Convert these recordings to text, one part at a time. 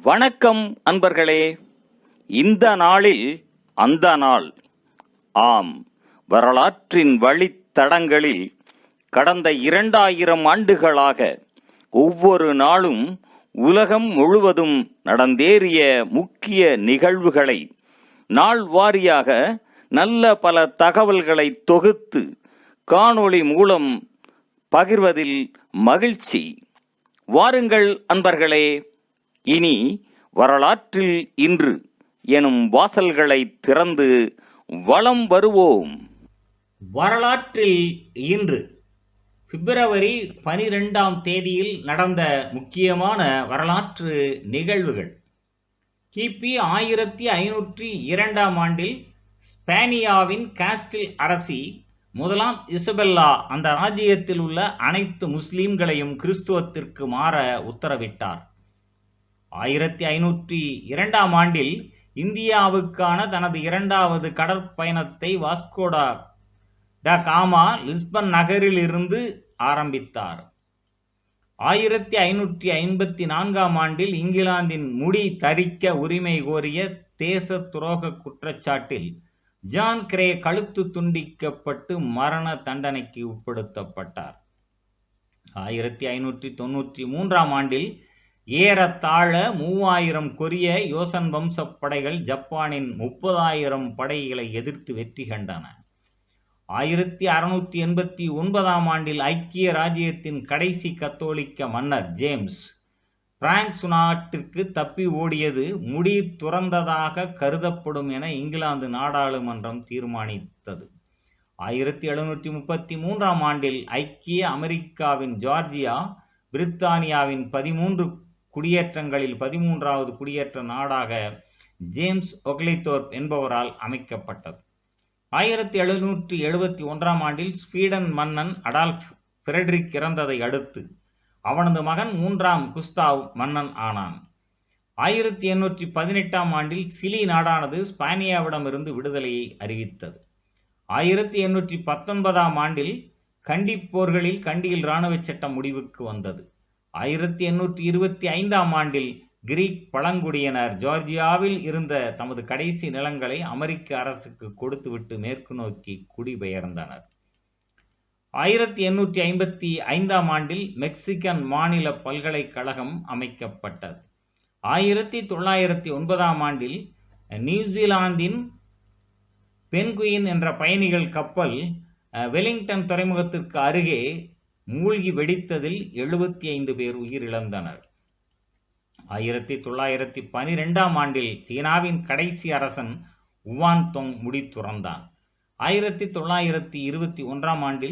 வணக்கம் அன்பர்களே. இந்த நாளில் அந்த நாள். ஆம், வரலாற்றின் வழித்தடங்களில் கடந்த 2000 ஆண்டுகளாக ஒவ்வொரு நாளும் உலகம் முழுவதும் நடந்தேறிய முக்கிய நிகழ்வுகளை நாள் வாரியாக நல்ல பல தகவல்களை தொகுத்து காணொளி மூலம் பகிர்வதில் மகிழ்ச்சி. வாருங்கள் அன்பர்களே, இனி வரலாற்றில் இன்று எனும் வாசல்களை திறந்து வலம் வருவோம். வரலாற்றில் இன்று பிப்ரவரி 12 நடந்த முக்கியமான வரலாற்று நிகழ்வுகள். கிபி 1502 ஸ்பானியாவின் காஸ்டில் அரசி முதலாம் இசபெல்லா அந்த ராஜ்யத்தில் உள்ள அனைத்து முஸ்லிம்களையும் கிறிஸ்துவத்திற்கு மாற உத்தரவிட்டார். 1502 இந்தியாவுக்கான தனது இரண்டாவது கடற்பயணத்தை வாஸ்கோ ட காமா லிஸ்பன் நகரில் இருந்து ஆரம்பித்தார். 1554 இங்கிலாந்தின் முடி தரிக்க உரிமை கோரிய தேச துரோக குற்றச்சாட்டில் ஜான் கிரே கழுத்து துண்டிக்கப்பட்டு மரண தண்டனைக்கு உட்படுத்தப்பட்டார். 1593 ஏறத்தாழ 3000 கொரிய யோசன் வம்ச படைகள் ஜப்பானின் 30,000 படைகளை எதிர்த்து வெற்றி கண்டன. 1689 ஐக்கிய ராஜ்யத்தின் கடைசி கத்தோலிக்க மன்னர் ஜேம்ஸ் பிரான்ஸ் நாட்டிற்கு தப்பி ஓடியது முடி துறந்ததாக கருதப்படும் என இங்கிலாந்து நாடாளுமன்றம் தீர்மானித்தது. 1733 ஐக்கிய அமெரிக்காவின் ஜார்ஜியா பிரித்தானியாவின் 13 குடியேற்றங்களில் 13வது குடியேற்ற நாடாக ஜேம்ஸ் ஒக்லித்தோர்ப் என்பவரால் அமைக்கப்பட்டது. 1771 ஸ்வீடன் மன்னன் அடால்ஃப் ஃபிரெட்ரிக் இறந்ததை அடுத்து அவனது மகன் 3ஆம் குஸ்தாவ் மன்னன் ஆனான். 1818 சிலி நாடானது ஸ்பானியாவிடமிருந்து விடுதலையை அறிவித்தது. 1819 கண்டிப் போர்களில் கண்டியில் இராணுவ சட்டம் முடிவுக்கு வந்தது. 1825 கிரீக் பழங்குடியினர் ஜார்ஜியாவில் இருந்த தமது கடைசி நிலங்களை அமெரிக்க அரசுக்கு கொடுத்துவிட்டு மேற்கு நோக்கி குடிபெயர்ந்தனர். 1855 மெக்சிகன் மாநில பல்கலைக்கழகம் அமைக்கப்பட்டது. 1909 நியூசிலாந்தின் பென்குயின் என்ற பயணிகள் கப்பல் வெலிங்டன் துறைமுகத்திற்கு அருகே மூழ்கி வெடித்ததில் 75 பேர் உயிரிழந்தனர். 1912 சீனாவின் கடைசி அரசன் உவான் தொங் முடி துறந்தான். 1921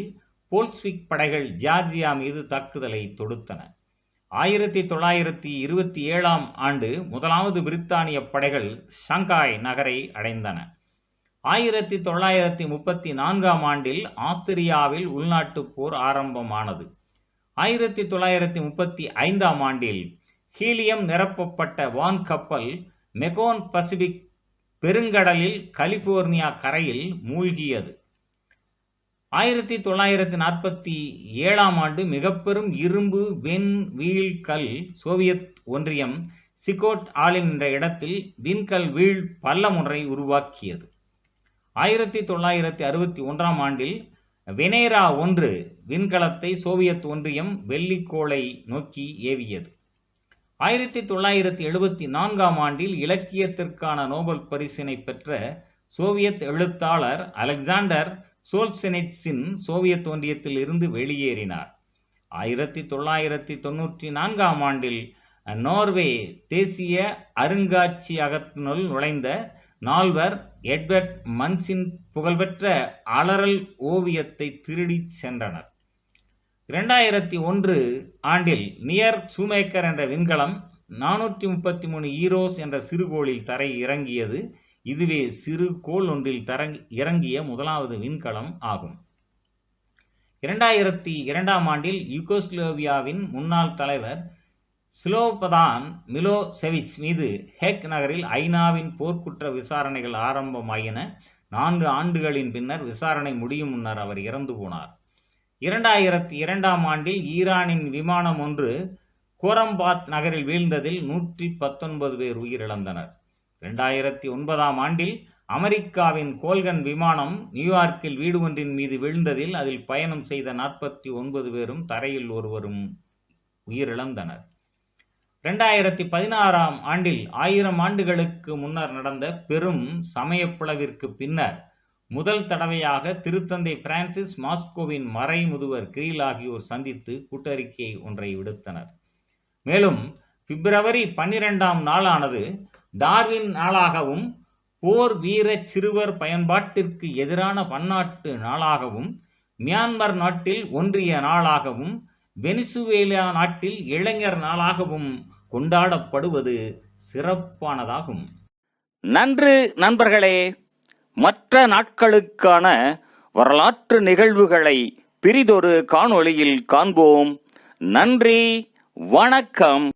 போல்ஸ்விக் படைகள் ஜார்ஜியா மீது தாக்குதலை தொடுத்தன. 1927 முதலாவது பிரித்தானிய படைகள் ஷாங்காய் நகரை அடைந்தன. 1934 ஆஸ்திரியாவில் உள்நாட்டு போர் ஆரம்பமானது. 1935 ஹீலியம் நிரப்பப்பட்ட வான் கப்பல் மெகோன் பசிபிக் பெருங்கடலில் கலிபோர்னியா கரையில் மூழ்கியது. 1947 மிகப்பெரும் இரும்பு வெண்வீழ்கல் சோவியத் ஒன்றியம் சிகோட் ஆலின் என்ற இடத்தில் விண்கல் வீழ் பள்ளம் ஒன்றை உருவாக்கியது. 1961 வெனேரா 1 விண்கலத்தை சோவியத் ஒன்றியம் வெள்ளிக்கோளை நோக்கி ஏவியது. 1974 இலக்கியத்திற்கான நோபல் பரிசினை பெற்ற சோவியத் எழுத்தாளர் அலெக்சாண்டர் சோல்செனிட்சின் சோவியத் ஒன்றியத்தில் இருந்து வெளியேறினார். 1994 நோர்வே தேசிய அருங்காட்சியகத்தினுள் நுழைந்த நால்வர் எட்வர்ட் மன்சின் புகழ்பெற்ற அலறல் ஓவியத்தை திருடிச் சென்றனர். 2001 நியர் சூமேக்கர் என்ற விண்கலம் 433 ஈரோஸ் என்ற சிறுகோளில் தரை இறங்கியது. இதுவே சிறு கோள் ஒன்றில் இறங்கிய முதலாவது விண்கலம் ஆகும். 2002 யூகோஸ்லேவியாவின் முன்னாள் தலைவர் ஸ்லோபதான் மிலோசெவிச் மீது ஹேக் நகரில் ஐநாவின் போர்க்குற்ற விசாரணைகள் ஆரம்பமாயின. 4 ஆண்டுகளின் பின்னர் விசாரணை முடியும் முன்னர் அவர் இறந்து போனார். 2002 ஈரானின் விமானம் ஒன்று கோரம்பாத் நகரில் வீழ்ந்ததில் 119 பேர் உயிரிழந்தனர். 2009ஆம் ஆண்டில் அமெரிக்காவின் கோல்கன் விமானம் நியூயார்க்கில் வீடு ஒன்றின் மீது வீழ்ந்ததில் அதில் பயணம் செய்த 49 பேரும் தரையில் ஒருவரும் உயிரிழந்தனர். 2016ஆம் ஆண்டில் 1000 ஆண்டுகளுக்கு முன்னர் நடந்த பெரும் சமயப்பிளவிற்கு பின்னர் முதல் தடவையாக திருத்தந்தை பிரான்சிஸ் மாஸ்கோவின் மறை முதுவர் கிரீல் ஆகியோர் சந்தித்து கூட்டறிக்கை ஒன்றை விடுத்தனர். மேலும் பிப்ரவரி 12ஆம் நாளானது டார்வின் நாளாகவும், போர் வீர சிறுவர் பயன்பாட்டிற்கு எதிரான பன்னாட்டு நாளாகவும், மியான்மர் நாட்டில் ஒன்றிய நாளாகவும், வெனிசுவேலா நாட்டில் இளைஞர் நாளாகவும் கொண்டாடப்படுவது சிறப்பானதாகும். நன்று நண்பர்களே. மற்ற நாட்களுக்கான வரலாற்று நிகழ்வுகளை பிறிதொரு காணொளியில் காண்போம். நன்றி, வணக்கம்.